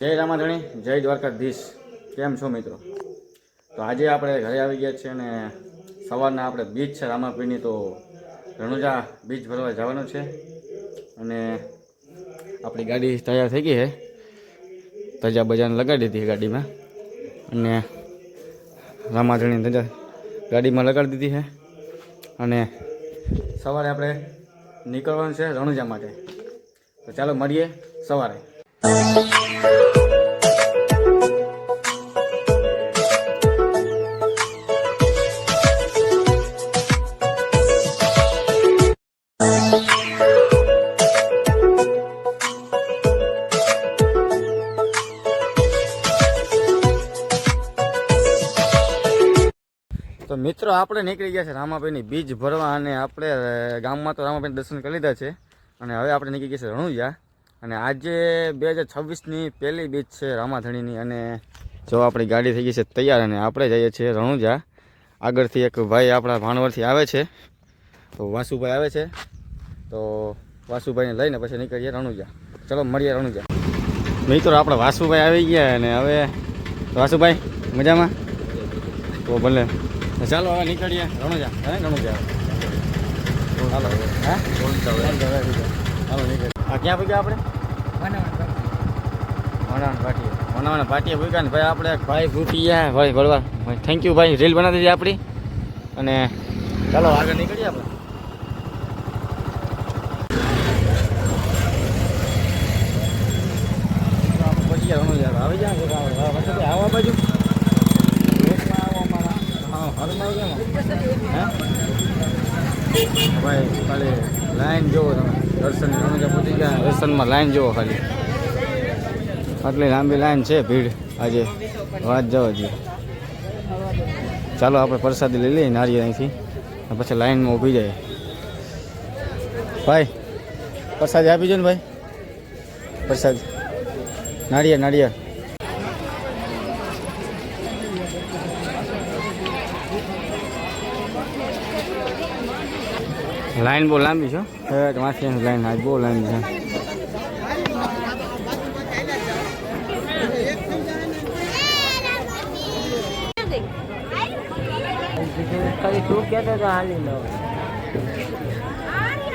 જય રામાધણી, જય દ્વારકાધીશ. કેમ છો મિત્રો? તો આજે આપણે ઘરે આવી ગયા છીએ અને સવારના આપણે બીચ છે રામાપીરની, તો રણુજા બીચ ભરવા જવાનું છે. અને આપણી ગાડી તૈયાર થઈ ગઈ છે, ધજા બજાને લગાડી દીધી ગાડીમાં, અને રામાધણી ધજા ગાડીમાં લગાડી દીધી છે. અને સવારે આપણે નીકળવાનું છે રણુજા માટે. તો ચાલો મળીએ સવારે. તો મિત્રો આપણે નીકળી ગયા છે રામાભાઈની બીજ ભરવા, અને આપણે ગામમાં તો રામાભાઈ દર્શન કરી લીધા છે, અને હવે આપણે નીકળી ગયા છે રણુજા. અને આજે 2026ની પહેલી બીજ છે રામાધણીની. અને જો આપણી ગાડી થઈ ગઈ છે તૈયાર, અને આપણે જઈએ છીએ રણુજા. આગળથી એક ભાઈ આપણા ભાણવરથી આવે છે, તો વાસુભાઈ આવે છે, તો વાસુભાઈને લઈને પછી નીકળીએ રણુજા. ચલો મળીએ રણુજા. મિત્રો આપણે વાસુભાઈ આવી ગયા, અને હવે વાસુભાઈ મજામાં? તો ભલે ચાલો હવે નીકળીએ રણુજા. રણુજા હાલો. હા હાલો નીકળીએ. હા ક્યાં પૂગ્યા આપણે? વનાવણ પાટીએ પૂગ્યા ને ભાઈ. આપણે ભાઈ ભૂટીયા ભાઈ ભરવા. થેન્ક યુ ભાઈ, રીલ બનાવી દીધી આપણી. અને ચાલો આગળ નીકળીએ આપણે. પછી રણુજા આવી જાય આવા બાજુ. ભાઈ ખાલી લાઈન જોવો તમે, દર્શન રણુજા પહોંચી ગયા, દર્શનમાં લાઈન જોવો ખાલી. આટલી લાંબી લાઈન છે, ભીડ આજે વાત જવા જોઈએ. ચાલો આપણે પ્રસાદી લઈ લઈએ નારિયેળ અહીંથી, પછી લાઈનમાં ઊભી જાય. ભાઈ પ્રસાદી આપી જો ને ભાઈ, પ્રસાદી નારિયેળ નારિયેળ. લાઈન બહુ લાંબી છે, વાંચી લાઈન આજ બહુ લાંબી છે.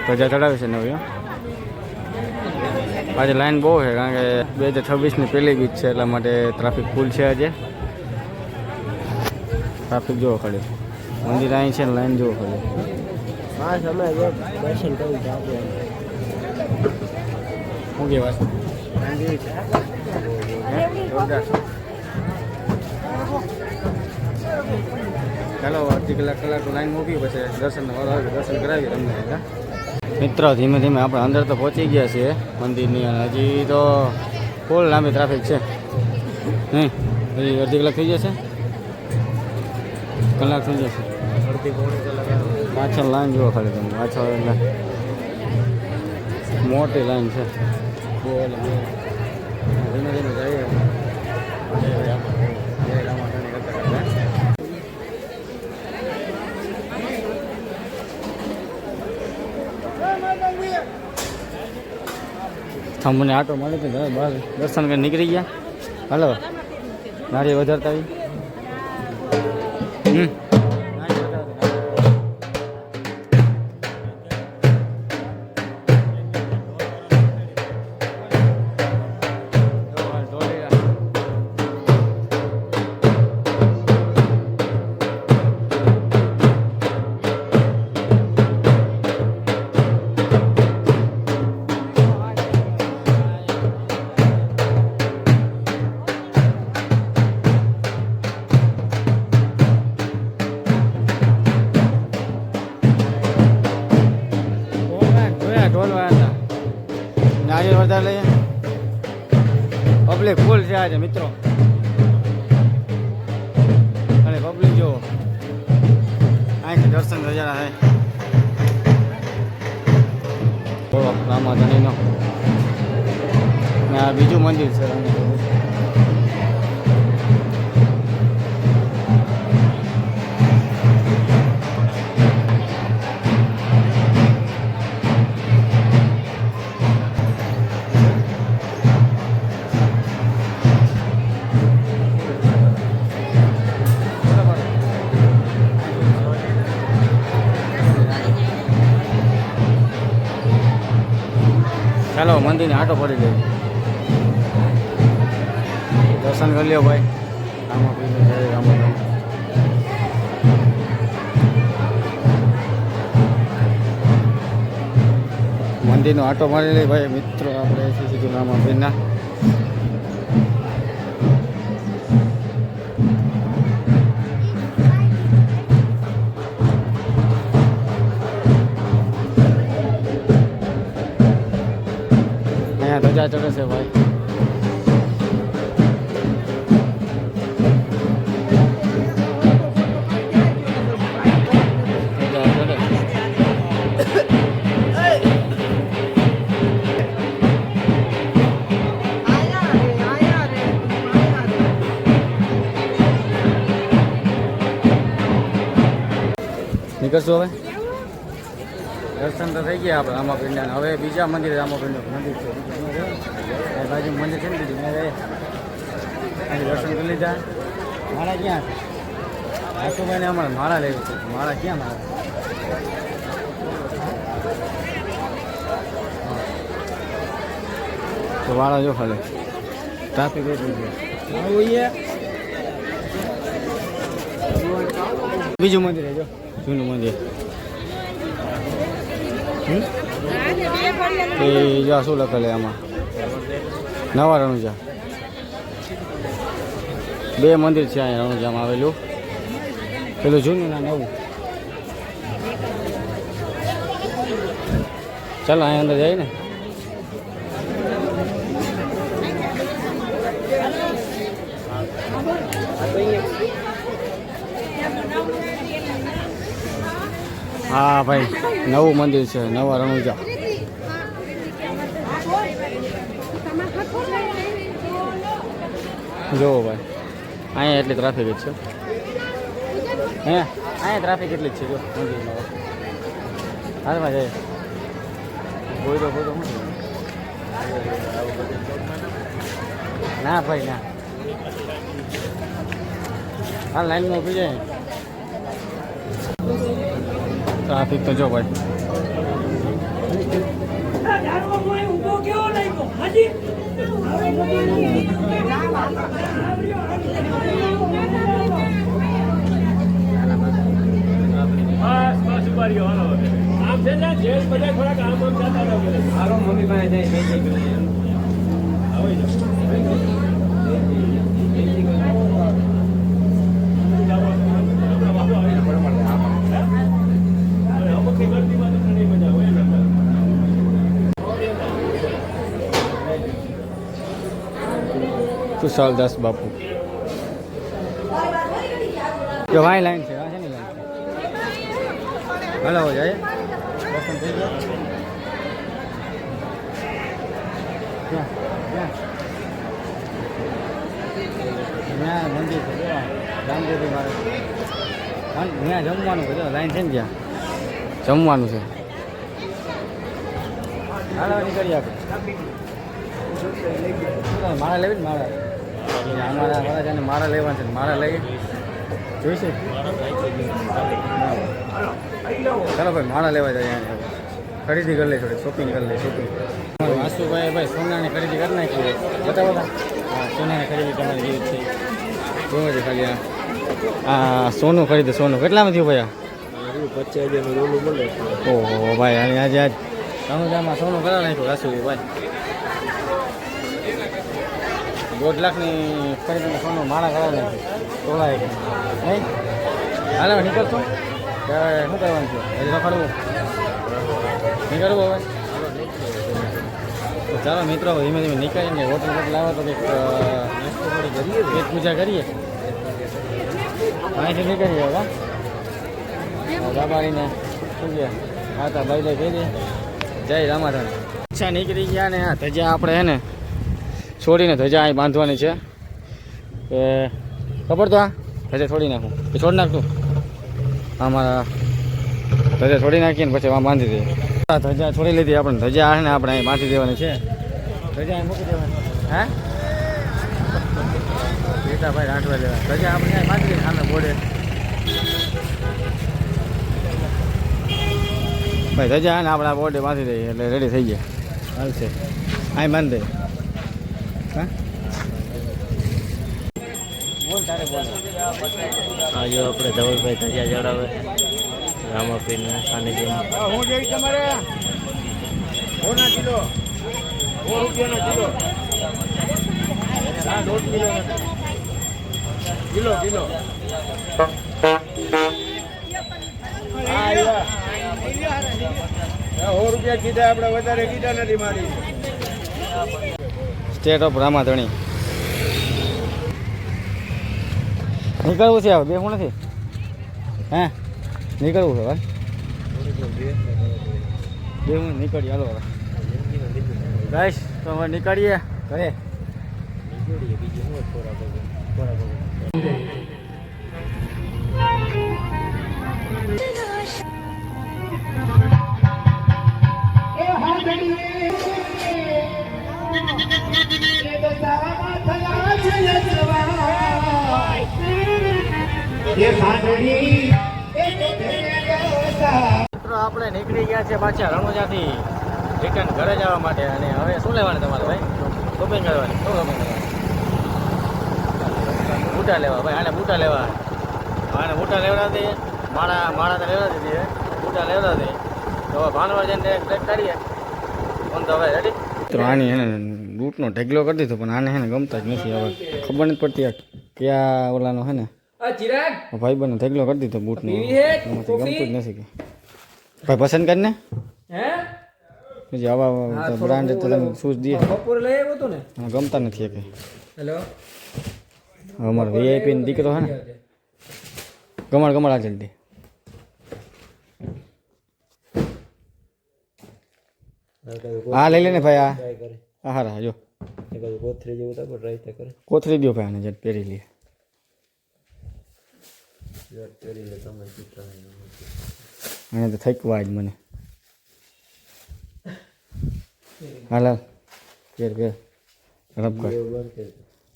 ધજા ચડાવે છે નવી. આજે લાઈન બહુ છે, કારણ કે 2026ની પહેલી બીજ છે, એટલા માટે ટ્રાફિક ફૂલ છે. આજે ટ્રાફિક જોવો ખાલી. મંદિર અહીં છે ને લાઈન જોવો ખાલી. દર્શન કરી શું કે વાત? ચાલો અડધી કલાક લાઈન મૂકી, પછી દર્શન કરાવીએ તમને. મિત્રો ધીમે ધીમે આપણે અંદર તો પહોંચી ગયા છીએ મંદિરની, અને હજી તો ફૂલ લાંબી ટ્રાફિક છે. નહીં હજી અડધી કલાક થઈ જશે, કલાક થઈ જશે. પાછળ લાઈન જુઓ ખાલી તમે, પાછળ એટલે મોટી લાઈન છે. ધીમે ધીમે જઈએ. મને આટો મળી તો બહાર દર્શન કરી નીકળી ગયા. હાલો નારિયેળ વધારતા આવી. નારિયેળ વધારે લઈએ. પબ્લિક ફૂલ છે આજે મિત્રો, અને પબ્લિક જો અહીંથી દર્શન નજારા છે. થોડો રામાધણીનો, ને આ બીજું મંદિર છે. ચાલો મંદિરને આટો પડી ગયો, દર્શન કરી લ્યો ભાઈ. રામાપીરનું જય રામાપીર. મંદિરનો આટો મારી લઈ ભાઈ મિત્રો, આપણે સીધું રામાપીરના. અહીંયા ધજા ચડે છે ભાઈ. નીકળશું હવે. દર્શન તો થઈ ગયા આપણે રામાપીરના. હવે બીજા મંદિરે રામાપીરનું મંદિર છે, બાજુ મંદિર છે ને બીજું દર્શન કરી લીધા. મારા ક્યાં આશુભાઈને અમારે માળા લેવી છે. માળા ક્યાં મારા? તો વાળા જો ખાલી ટ્રાફિક બીજું મંદિર જો જૂનું મંદિર એ જા શું લખેલું આમાં? નવા રણુજા. બે મંદિર છે અહીંયા રણુજામાં આવેલું, પેલું જૂનું ના નવું. ચાલો અહીંયા અંદર જાય ને. હા ભાઈ નવું મંદિર છે, નવા રણુજા. જોવો ભાઈ અહીંયા એટલી ટ્રાફિક જ છે. હે અહીંયા ટ્રાફિક એટલી જ છે જો મંદિરમાં. હાલમાં જાય બોયરો બોયરો ના ભાઈ ના. હાલ લાઈનમાં ઊભી જાય. ટ્રાફિક તો જો ભાઈ. કુશાલદાસ બાપુ જો ભાઈ લાઈન છે. છે ને લાઈન. હલો જાય દર્શન થઈ ગયા. ત્યાં મંદિર છે રામદેવી મારે. ત્યાં જમવાનું છે, લાઈન છે ને ત્યાં જમવાનું છે. હાલો નીકળી આપણે. મારા લેવી ને મારા અમારા વરાજાને મારા લેવા છે. મારા લઈ જોઈશે. ચાલો ભાઈ મારા લેવા જાય. ખરીદી કરી લે, થોડી શોપિંગ કરી લે. શોપિંગ આશુભાઈ ભાઈ સોનાની ખરીદી કરી નાખી. બતાવો. હા સોનાની ખરીદી તમારી જેવી છે. જોવો છે ખાલી આ સોનું ખરીદે. સોનું કેટલામાં થયું ભાઈ? 50,000 રોલું મળે. ઓહો ભાઈ અને આજે આજ રણુજામાં સોનું કરાવી નાખ્યું આશુભાઈ. 1.5 લાખની ખરીદીને સોનું માળા કરાવી નાખ્યું. તોલાય કે નહીં? હાલ હવે નીકળશું કે શું કરવાનું છે? હજી રખડવું નીકળવું હવે. તો ચાલો મિત્રો ધીમે ધીમે નીકળીને હોટલ હોટલ આવે તો કંઈક પેટ પૂજા કરીએ. અહીંથી નીકળીએ હવે દાબાડીને શું કહે આતા બાઈ બાઈ કહી દે જય રામાધન. અચ્છા નીકળી ગયા ને આ ધજા આપણે હે ને છોડીને ધજા અહીં બાંધવાની છે. કે ખબર તો આ ધજા છોડી નાખું એ છોડી નાખતું અમારા ધજા છોડી નાખીએ ને પછી આમાં બાંધી દઈએ. ધજા છોડી લીધી આપણે. ધજા ને આપણે અહીં બાંધી દેવાની છે. ધજા અહીં મૂકી દેવાની. હા ભાઈ રાંઠવા લેવા ધજા આપણે અહીં બાંધી દઈએ સામે બોર્ડે. ભાઈ ધજા ને આપણે આ બોર્ડે બાંધી દઈએ એટલે રેડી થઈ ગયા. હાલશે અહીં બાંધે હા બોલ તારે બોલ આજે આપણે ધવલભાઈ ધજા ચડાવે રામાપીરના સાનિધ્યમાં. હું જેવી તમારે હોના કિલો 100 રૂપિયાનો કિલો હા 1.5 કિલો કિલો હા આવ્યા 100 રૂપિયા કીધા આપણે વધારે કીધા નથી મારી સ્ટેટ ઓફ રામાધણી નીકળવું છે હવે બેસવું નથી હે નીકળવું છે ભાઈ બેસવું નીકળીએ હાલો હવે ગાઈસ તો હવે નીકળીએ ઘરે મિત્રો આપણે નીકળી ગયા છે પાછા રણુજાથી રિટર્ન ઘરે જવા માટે અને હવે શું લેવાનું તમારે ભાઈ શોપિંગ કરવાની શું શોપિંગ કરવાની બૂટા લેવા ભાઈ આને બૂટા લેવા આને બૂટા લેવડા દે માળા તો લેવડા દીધી બૂટા લેવડા દે તો ભાનવાર જઈને ટ્રેક કરીએ ફોન તો હવે રેડી તો આની એને બૂટનો ઢગલો કરી દીધો પણ આને એને ગમતા જ નથી હવે ખબર નથી પડતી ક્યાં ઓલાનો હે ને ભાઈ બને ઢગલો કરી દીધો બૂટનો એમાંથી ગમતું જ નથી કે ભાઈ પસંદ કરીને આવા બ્રાન્ડ તો તમે શૂઝ દઈએ હા ગમતા નથી કે હેલો અમારો વીઆઈપી દીકરો હે ને ગમાડ આ જલ્દી હા લઈ લે ને ભાઈ આ હારા જો કોથરી જેવું તો ટ્રાય કરે કોથરી દો ભાઈ આને જટ પહેરી લઈએ અને તો થકવા જ મને હાલ પેર રબ કર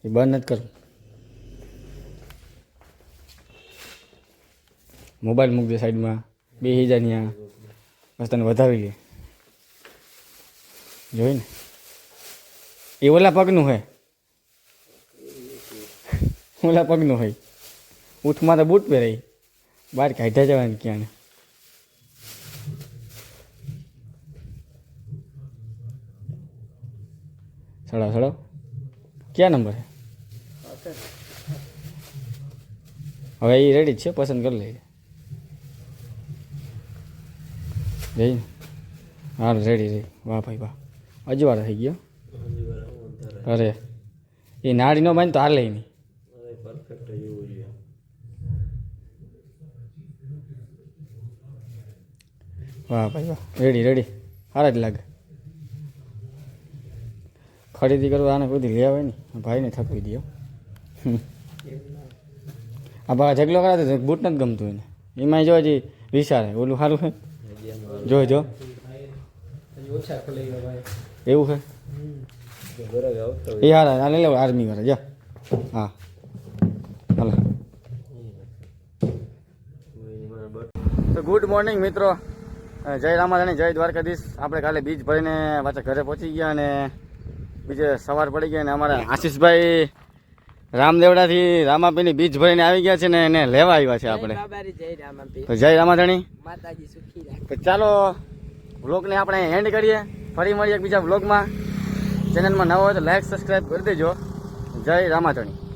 એ બંધ નથી કર મોબાઈલ મૂક દે સાઈડમાં બેસી જાય ત્યાં બસ તને વધાવી લે જોઈ ને એ ઓલા પગનું હોય ઓલા પગનું હોય ઉઠમાં તો બૂટ પહેરાય બહાર કાઢ્યા જવાનું ક્યાં સડો ક્યાં નંબર છે હવે એ રેડી જ છે પસંદ કરી લઈએ જઈ ને હા રેડી વાહ ભાઈ વાહ અજવાળા થઈ ગયો અરે એ નાડી નો બાંધ તો હાલે નહીં વાહ ભાઈ વાહ રેડી સારા જ લાગે ખરીદી કરવા આને કોઈ લે આવે ને ભાઈને થકવી દો આ બા ઢગલો કરાવે તો બૂટ નથી ગમતું એને એમાં જો હજી વિચારે ઓલું સારું છે જો એવું છે એ હારા આ લઈ લો આર્મી વાળા જા હા હાલો તો ગુડ મોર્નિંગ મિત્રો જય રામાધણી જય દ્વારકાધીશ આપણે કાલે બીજ ભરીને પાછા ઘરે પહોંચી ગયા અને બીજે સવાર પડી ગયા અને અમારા આશીષભાઈ રામદેવડાથી રામાપીની બીજ ભરીને આવી ગયા છે ને એને લેવા આવ્યા છે આપણે તો જય રામાધણી તો ચાલો વ્લોગને આપણે એન્ડ કરીએ ફરી મળીએ બીજા વ્લોગમાં ચેનલમાં નવો હોય તો લાઈક સબસ્ક્રાઈબ કરી દેજો જય રામાધણી